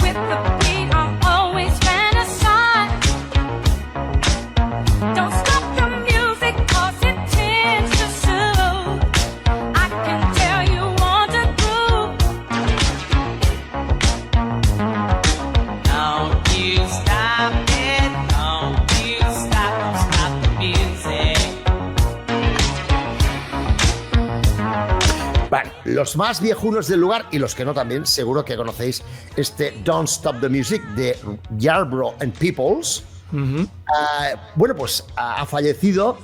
with the beat? I'm always fantasized. Don't stop the music 'cause it tends to soothe. I can tell you want to groove. los más viejunos del lugar y los que no también, seguro que conocéis este Don't Stop the Music de Yarbrough and Peoples. Bueno, pues ha fallecido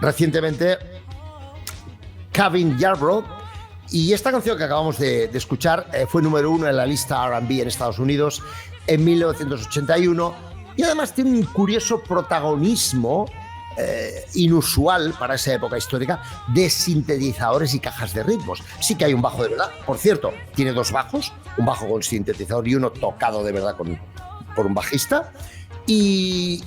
recientemente Kevin Yarbrough, y esta canción que acabamos de escuchar fue número 1 en la lista R&B en Estados Unidos en 1981, y además tiene un curioso protagonismo inusual para esa época histórica de sintetizadores y cajas de ritmos. Sí que hay un bajo de verdad, por cierto, tiene 2 bajos, un bajo con sintetizador y uno tocado de verdad por un bajista. Y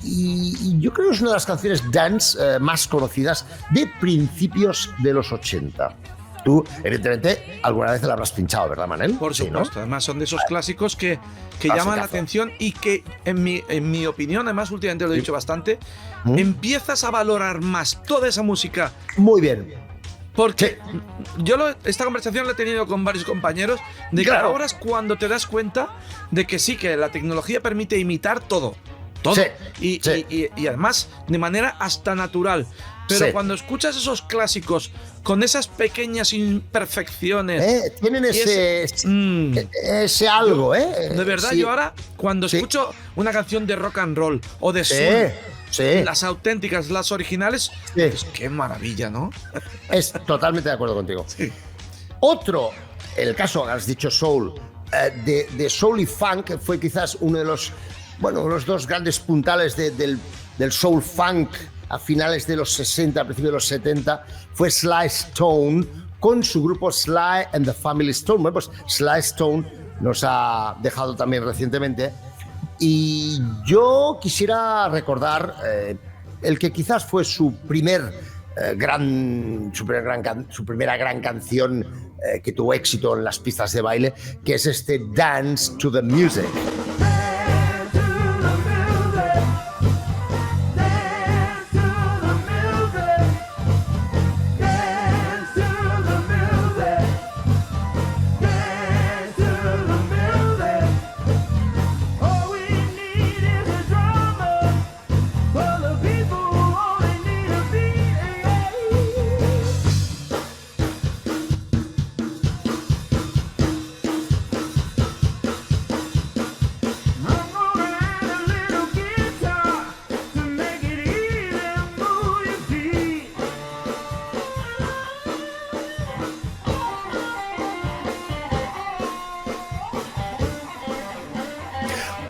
yo creo que es una de las canciones dance más conocidas de principios de los 80. Tú, evidentemente, alguna vez la habrás pinchado, ¿verdad, Manel? Por Sí, supuesto, ¿no? Además son de esos clásicos que llaman la atención y que, en mi opinión, además últimamente lo he dicho bastante, empiezas a valorar más toda esa música. Muy bien. Porque esta conversación la he tenido con varios compañeros, de que Claro. ahora es cuando te das cuenta de que sí, que la tecnología permite imitar todo. Todo. Sí, Y además de manera hasta natural. Pero Sí. cuando escuchas esos clásicos con esas pequeñas imperfecciones. Tienen y ese algo, ¿eh? De verdad, Sí. yo ahora, cuando Sí. escucho una canción de rock and roll o de Sí, soul, sí. las auténticas, las originales, Sí. pues qué maravilla, ¿no? Es totalmente de acuerdo contigo. Otro, el caso, has dicho soul, de soul y funk, fue quizás uno de los 2 grandes puntales del soul funk a finales de los 60, a principios de los 70, fue Sly Stone con su grupo Sly and the Family Stone. Bueno, pues Sly Stone nos ha dejado también recientemente. Y yo quisiera recordar el que quizás fue su primera gran canción que tuvo éxito en las pistas de baile, que es este Dance to the Music.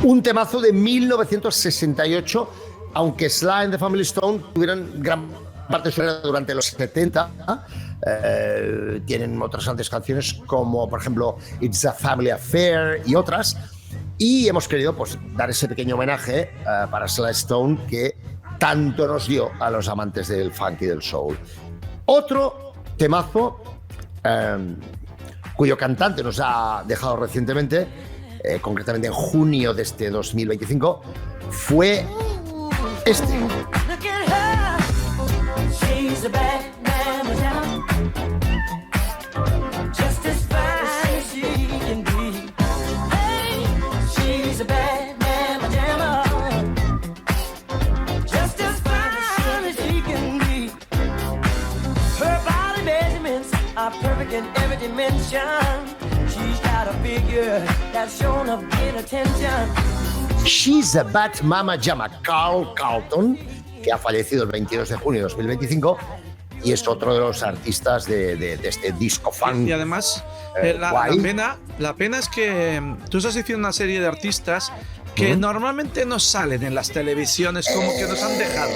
Un temazo de 1968, aunque Sly and the Family Stone tuvieron gran parte de su carrera durante los 70. Tienen otras grandes canciones como, por ejemplo, It's a Family Affair y otras. Y hemos querido pues, dar ese pequeño homenaje para Sly Stone que tanto nos dio a los amantes del funk y del soul. Otro temazo cuyo cantante nos ha dejado recientemente, concretamente en junio de este 2025, fue este. Look at her. She's a bad mama jamma. Just as fine as she can be. Hey, she's a bad mama jamma. Just as fine as she can be. Her body measurements are perfect in every dimension. She's got a figure that's shown up in attention. She's a Bad Mama Jamma, Carl Carlton, que ha fallecido el 22 de junio de 2025 y es otro de los artistas de este disco funk. Y además, guay. la pena es que tú estás diciendo una serie de artistas que normalmente no salen en las televisiones, como que nos han dejado.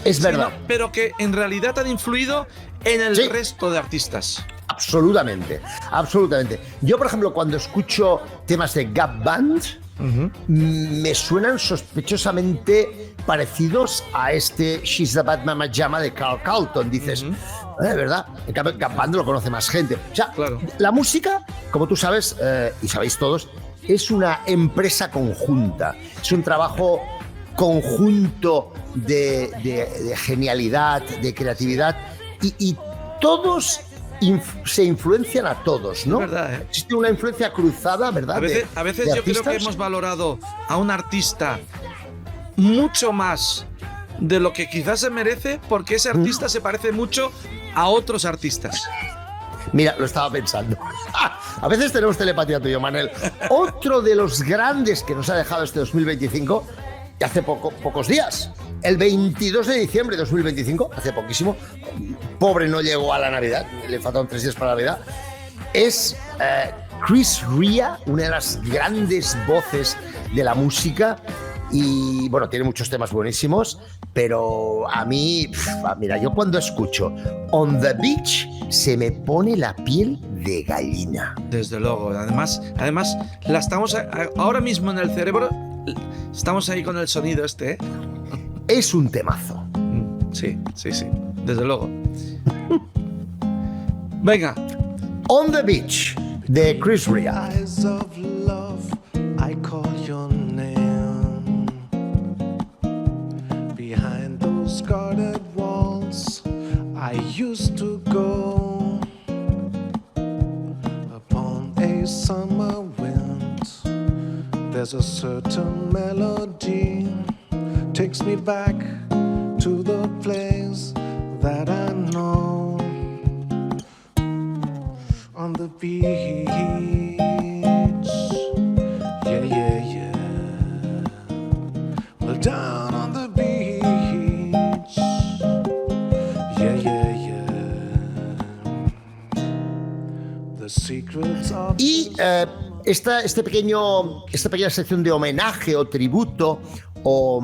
Es verdad. Pero que en realidad han influido en el Sí. resto de artistas. Absolutamente, absolutamente. Yo, por ejemplo, cuando escucho temas de Gap Band, me suenan sospechosamente parecidos a este She's a Bad Mama Jamma de Carl Carlton. Dices, ¿verdad? En cambio, Gap Band lo conoce más gente. O sea, Claro. la música, como tú sabes, y sabéis todos, es una empresa conjunta. Es un trabajo conjunto de genialidad, de creatividad, y todos se influencian a todos, ¿no? Es verdad, ¿eh? Existe una influencia cruzada, ¿verdad? A veces de yo creo que artistas. hemos valorado a un artista mucho más de lo que quizás se merece, porque ese artista se parece mucho a otros artistas. Mira, lo estaba pensando. A veces tenemos telepatía tuyo, Manel. Otro de los grandes que nos ha dejado este 2025, y hace pocos días, el 22 de diciembre de 2025, hace poquísimo, pobre no llegó a la Navidad, le faltaron 3 días para la Navidad, es Chris Rea, una de las grandes voces de la música. Y bueno, tiene muchos temas buenísimos, pero a mí, mira, yo cuando escucho On the Beach se me pone la piel de gallina. Desde luego. Además, la estamos ahora mismo en el cerebro. Estamos ahí con el sonido este, ¿eh? Es un temazo. Sí. Desde luego. Venga. On the Beach de Chris Rea. Eyes of love, I call your name. Behind those guarded walls, I used to go. Upon a summer wind, there's a certain melody takes me back to the place that I know. On the beach, yeah. Well, down on the beach, yeah. The secrets of Y esta pequeña sección de homenaje o tributo o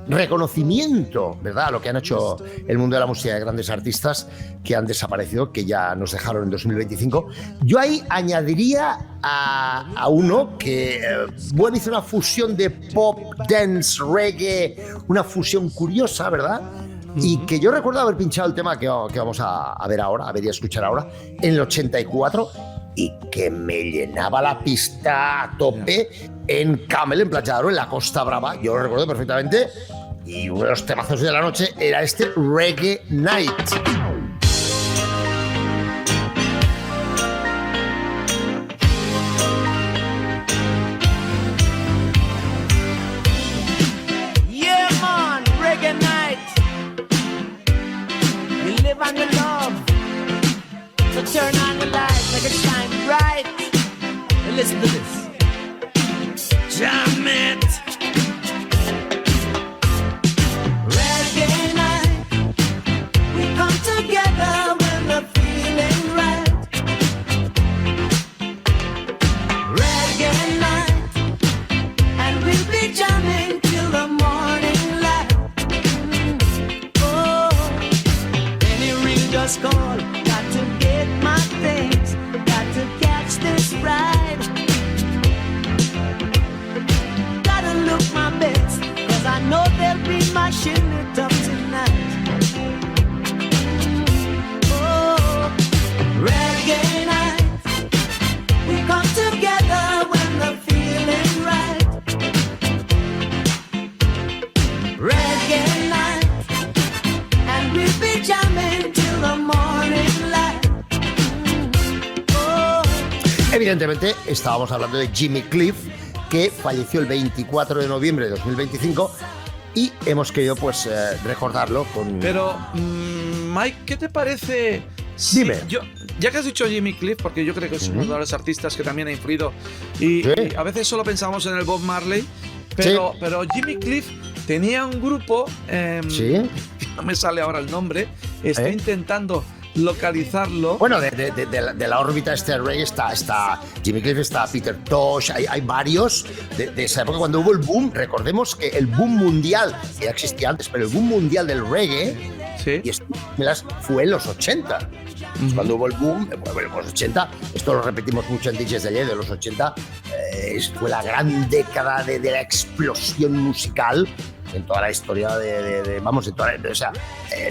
reconocimiento, ¿verdad?, a lo que han hecho el mundo de la música de grandes artistas que han desaparecido, que ya nos dejaron en 2025. Yo ahí añadiría a uno que, bueno, hizo una fusión de pop, dance, reggae, una fusión curiosa, ¿verdad? Y que yo recuerdo haber pinchado el tema que vamos a ver ahora, a ver y a escuchar ahora, en el 84, y que me llenaba la pista a tope en Camel, en Playa de Oro, en la Costa Brava. Yo lo recuerdo perfectamente. Y uno de los temazos de la noche era este Reggae Night. Yeah, man, reggae night. You live on your love. So turn on the light, make it shine bright. And listen to this. Jam it. Reggae night. We come together when the feeling right. Reggae night. And we'll be jamming till the morning light. Oh, any ring just call. Got to get my things. Got to catch this ride. Gotta look my best, 'cause I know they'll be mashing it up tonight. Oh, reggae night. We come together when the feeling right. Reggae night. And we'll be jamming till the morning light. Oh. Evidentemente, estábamos hablando de Jimmy Cliff, que falleció el 24 de noviembre de 2025, y hemos querido pues recordarlo con... Pero, Mike, ¿qué te parece? Dime. Ya que has dicho Jimmy Cliff, porque yo creo que es uno de los artistas que también ha influido, y a veces solo pensamos en el Bob Marley, pero Jimmy Cliff tenía un grupo, no me sale ahora el nombre, estoy intentando localizarlo. Bueno, de la órbita este reggae está Jimmy Cliff, está Peter Tosh, hay varios de esa época cuando hubo el boom. Recordemos que el boom mundial ya existía antes, pero el boom mundial del reggae y esto fue en los 80. Cuando hubo el boom, bueno, en los 80, esto lo repetimos mucho en DJs de ayer, de los 80, fue la gran década de la explosión musical en toda la historia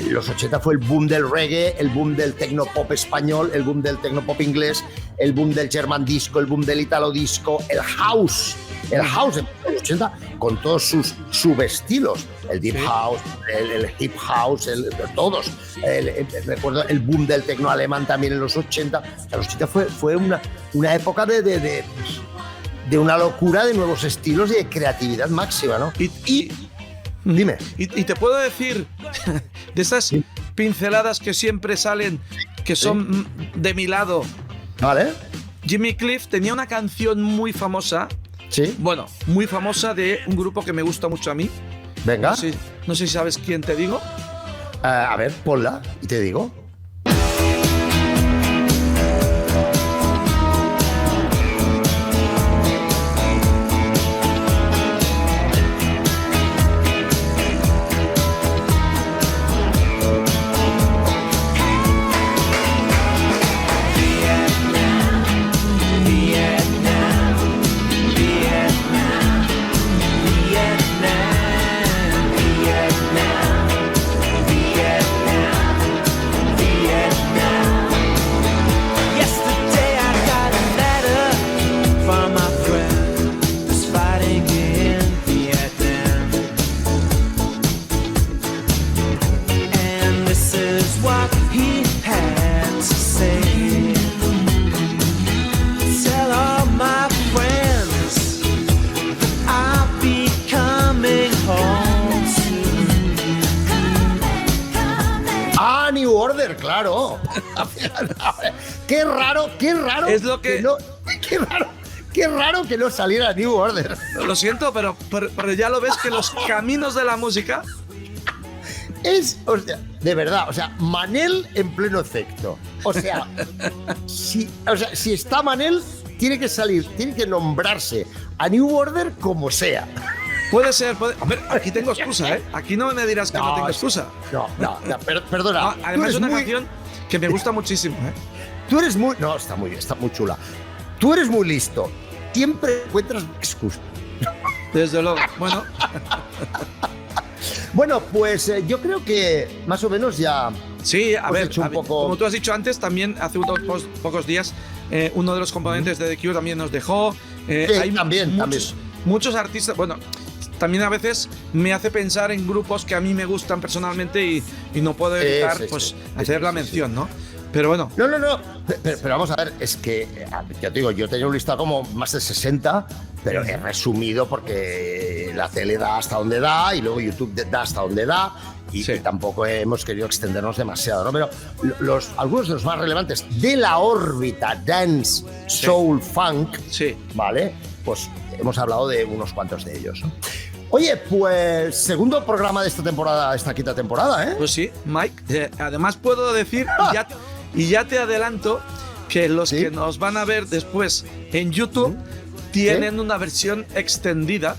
los 80 fue el boom del reggae, el boom del tecnopop español, el boom del tecnopop inglés, el boom del German disco, el boom del Italo disco, el house en los 80 con todos sus subestilos, el deep house, el hip house, todos. Recuerdo el boom del tecno alemán también en los 80. O sea, los 80 fue una época de una locura de nuevos estilos y de creatividad máxima, ¿no? Dime. Y te puedo decir, de esas pinceladas que siempre salen que son de mi lado. Vale. Jimmy Cliff tenía una canción muy famosa, Sí. bueno, muy famosa de un grupo que me gusta mucho a mí. Venga. No sé si sabes quién te digo. A ver, ponla y te digo. Yesterday I got a letter from my friend who's fighting in Vietnam. And this is what he had to say. Tell all my friends that I'll be coming home soon. Ah, New Order, claro. Qué raro. Es lo que- no, qué raro que no saliera New Order. Lo siento, pero ya lo ves que los caminos de la música. O sea, de verdad, o sea, Manel en pleno efecto. O sea, si está Manel, tiene que salir, tiene que nombrarse a New Order como sea. Puede ser. A ver, aquí tengo excusa, ¿eh? Aquí no me dirás que no tengo excusa. No, perdona. No, tú además eres es una muy- canción que me gusta muchísimo, ¿eh? Tú eres muy. No, está muy chula. Tú eres muy listo. Siempre encuentras excusa. Desde luego. Bueno, Bueno, pues yo creo que más o menos ya. sí, a Hemos ver, hecho un poco- como tú has dicho antes, también hace unos pocos días uno de los componentes de The Cure también nos dejó. Sí, también. Muchos artistas, bueno, también a veces me hace pensar en grupos que a mí me gustan personalmente y no puedo evitar sí. hacer la mención, ¿no? Pero bueno, No. Pero vamos a ver, es que, ya te digo, yo tenía un listado como más de 60, pero he resumido porque la tele da hasta donde da y luego YouTube da hasta donde da y Sí. tampoco hemos querido extendernos demasiado, ¿no? Pero algunos de los más relevantes de la órbita dance, soul, funk, sí. ¿vale? Pues hemos hablado de unos cuantos de ellos, ¿no? Oye, pues segundo programa de esta temporada, esta quinta temporada, ¿eh? Pues sí, Mike. Además puedo decir, y ya te adelanto, que los Sí. que nos van a ver después en YouTube tienen una versión extendida,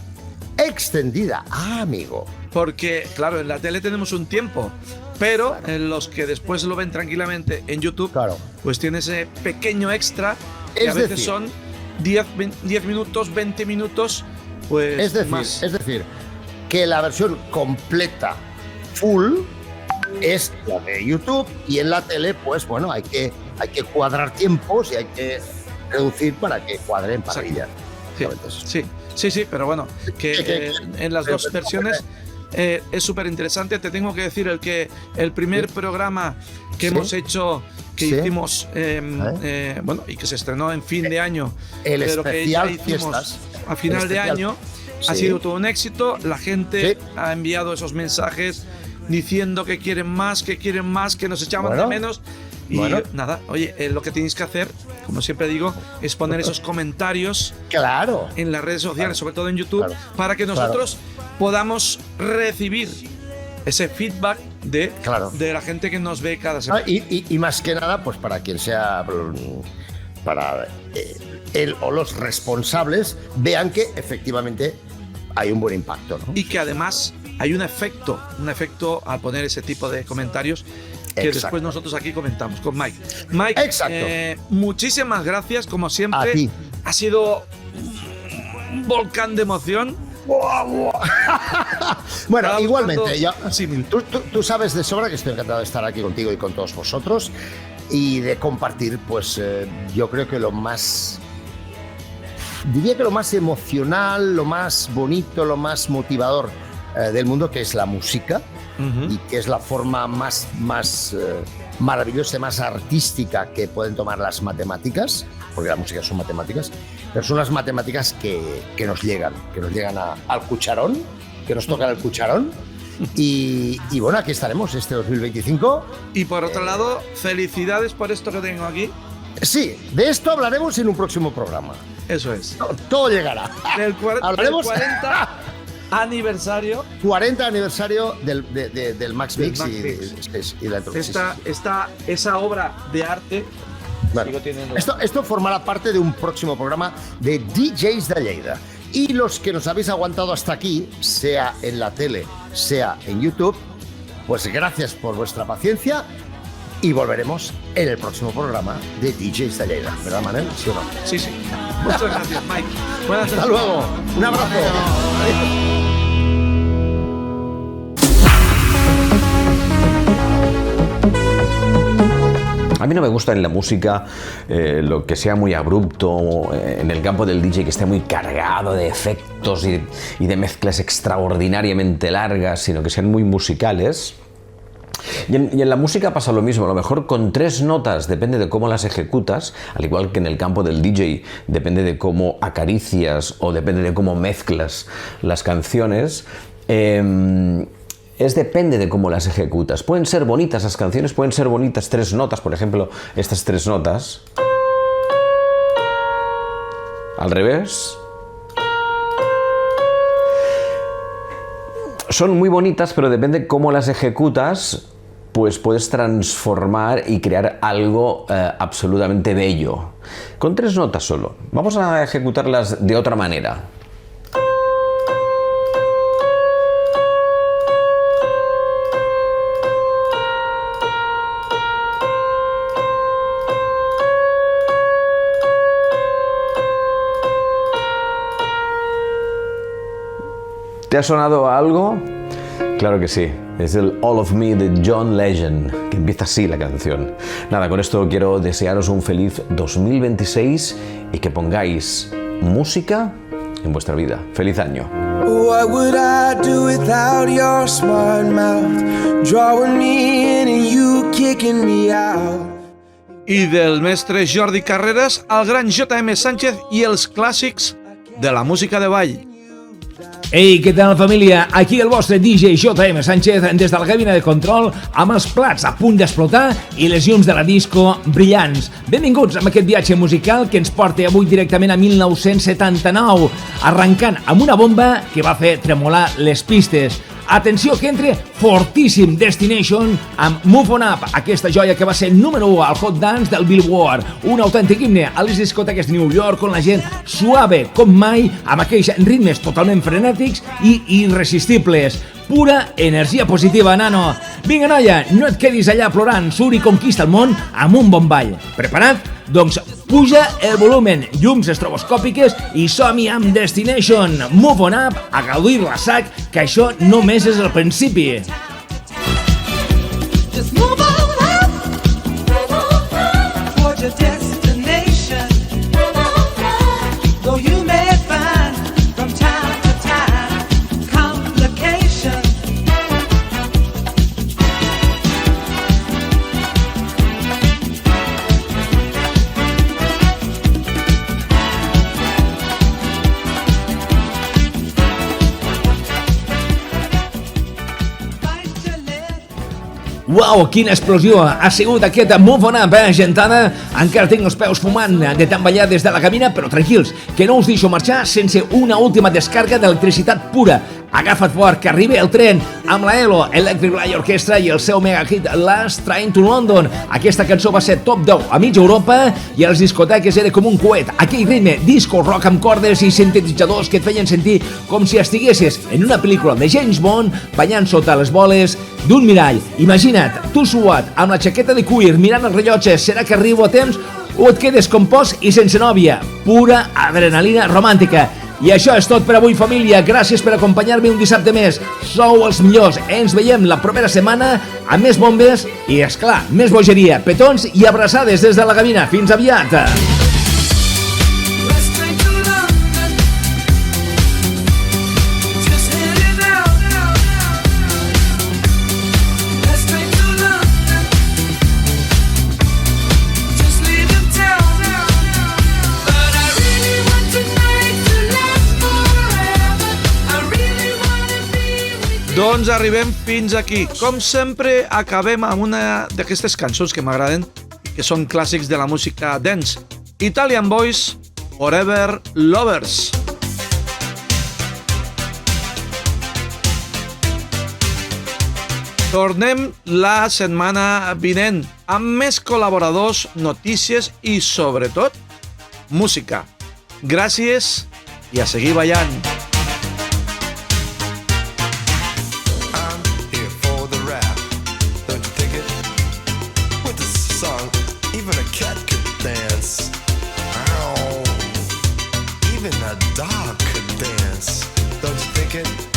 Extendida. Ah, amigo. porque, claro, en la tele tenemos un tiempo, pero en los que después lo ven tranquilamente en YouTube, Claro. pues tiene ese pequeño extra, que Es a veces decir- son 10 minutos, 20 minutos, pues Es decir, que la versión completa, full, es la de YouTube y en la tele, pues bueno, hay que cuadrar tiempos y hay que reducir para que cuadren parrillas. Sí, pero bueno, que en las dos versiones es súper interesante. Te tengo que decir el primer programa que Sí. hemos hecho, que Sí. hicimos, bueno, y que se estrenó en fin de año, El pero que especial ya hicimos fiestas. a final El de especial. año, ha Sí. sido todo un éxito. La gente Sí. ha enviado esos mensajes diciendo que quieren más, que nos echaban Bueno. de menos. Y Bueno. nada, oye, lo que tenéis que hacer, como siempre digo, es poner esos comentarios Claro. en las redes sociales, sobre todo en YouTube, Claro. para que nosotros podamos recibir ese feedback Claro. de la gente que nos ve cada semana. Y más que nada, pues para quien sea, para él o los responsables, vean que efectivamente hay un buen impacto, ¿no? Y que además hay un efecto al poner ese tipo de comentarios que Exacto. después nosotros aquí comentamos con Mike. Mike, Exacto. muchísimas gracias, como siempre. A ti. Ha sido un volcán de emoción. Bueno, Estaba igualmente, buscando- ya, Sí, tú sabes de sobra que estoy encantado de estar aquí contigo y con todos vosotros y de compartir, pues yo creo que lo más, diría que lo más emocional, lo más bonito, lo más motivador del mundo, que es la música. Y que es la forma más maravillosa, más artística que pueden tomar las matemáticas, porque la música son matemáticas, pero son las matemáticas que nos llegan al cucharón, que nos tocan el cucharón Y bueno, aquí estaremos este 2025. Y por otro lado, felicidades por esto que tengo aquí. Sí, de esto hablaremos en un próximo programa. Eso es. Todo llegará. Del Hablaremos 40 aniversario. 40 aniversario del Max Del Mix, Max y, Mix. y la introducción. Esa obra de arte. Bueno, sigo teniendo. esto formará parte de un próximo programa de DJs de Lleida. Y los que nos habéis aguantado hasta aquí, sea en la tele, sea en YouTube, pues gracias por vuestra paciencia y volveremos en el próximo programa de DJs de Lleida. ¿Verdad, Manel? ¿Sí o no? Sí. Muchas gracias, Mike. Buenas Hasta noches. luego. Un abrazo. A mí no me gusta en la música lo que sea muy abrupto, en el campo del DJ que esté muy cargado de efectos y de mezclas extraordinariamente largas, sino que sean muy musicales. Y en la música pasa lo mismo, a lo mejor con 3 notas, depende de cómo las ejecutas, al igual que en el campo del DJ, depende de cómo acaricias o depende de cómo mezclas las canciones. Depende de cómo las ejecutas. Pueden ser bonitas las canciones, pueden ser bonitas 3 notas, por ejemplo, estas 3 notas. Al revés. Son muy bonitas, pero depende cómo las ejecutas, pues puedes transformar y crear algo absolutamente bello. Con 3 notas solo. Vamos a ejecutarlas de otra manera. ¿Te ha sonado algo? Claro que sí, es el All of Me de John Legend, que empieza así la canción. Nada, con esto quiero desearos un feliz 2026 y que pongáis música en vuestra vida. ¡Feliz año! What would I do without your smart mouth? Drawing me in and you kicking me out. I del mestre Jordi Carreras al gran J.M. Sánchez i els clàssics de la música de ball. Ei, què tal, família? Aquí el vostre DJ J.M. Sánchez des de la cabina de control amb els plats a punt d'explotar i les llums de la disco brillants. Benvinguts amb aquest viatge musical que ens porta avui directament a 1979, arrencant amb una bomba que va fer tremolar les pistes. Atenció que entre fortíssim Destination amb Move On Up, aquesta joia que va ser número 1 al Hot Dance del Billboard. Un autèntic himne a les discoteques de New York on la gent suave com mai, amb aquells ritmes totalment frenètics i irresistibles. Pura energia positiva, nano. Vinga, noia, no et quedis allà plorant, surt i conquista el món amb un bon ball. Preparat? Doncs puja el volumen, llums estroboscòpiques i som-hi amb Destination. Move On Up, a gaudir-la sac, que això només és el principi. Just move on up, towards your destination. Though you may find from time to time complications. Uau, quina explosió ha sigut aquest Move On Up, gentada. Encara tinc els peus fumant de tant ballar des de la cabina, però tranquils, que no us deixo marxar sense una última descarga d'electricitat pura. Agafa't fort, que arriba el tren amb la ELO, Electric Light Orchestra i el seu mega hit Last Train to London. Aquesta cançó va ser top 10 a mitja Europa i a les discoteques era com un coet. Aquell ritme disco rock amb cordes i sintetitzadors que et feien sentir com si estiguessis en una pel·lícula de James Bond ballant sota les boles d'un mirall. Imagina't, tu suat, amb la jaqueta de cuir, mirant el rellotge, serà que arribo a temps o et quedes compost i sense nòvia. Pura adrenalina romàntica. I això és tot per avui, família. Gràcies per acompanyar-me un dissabte més. Sou els millors. Ens veiem la propera setmana amb més bombes i, esclar, més bogeria. Petons i abraçades des de la cabina. Fins aviat. Doncs arribem fins aquí. Com sempre, acabem amb una d'aquestes cançons que m'agraden, que són clàssics de la música dance. Italian Boys, Forever Lovers. Tornem la setmana vinent amb més col·laboradors, notícies i, sobretot, música. Gràcies i a seguir ballant. Even a cat could dance. Ow. Even a dog could dance. Don't you think it?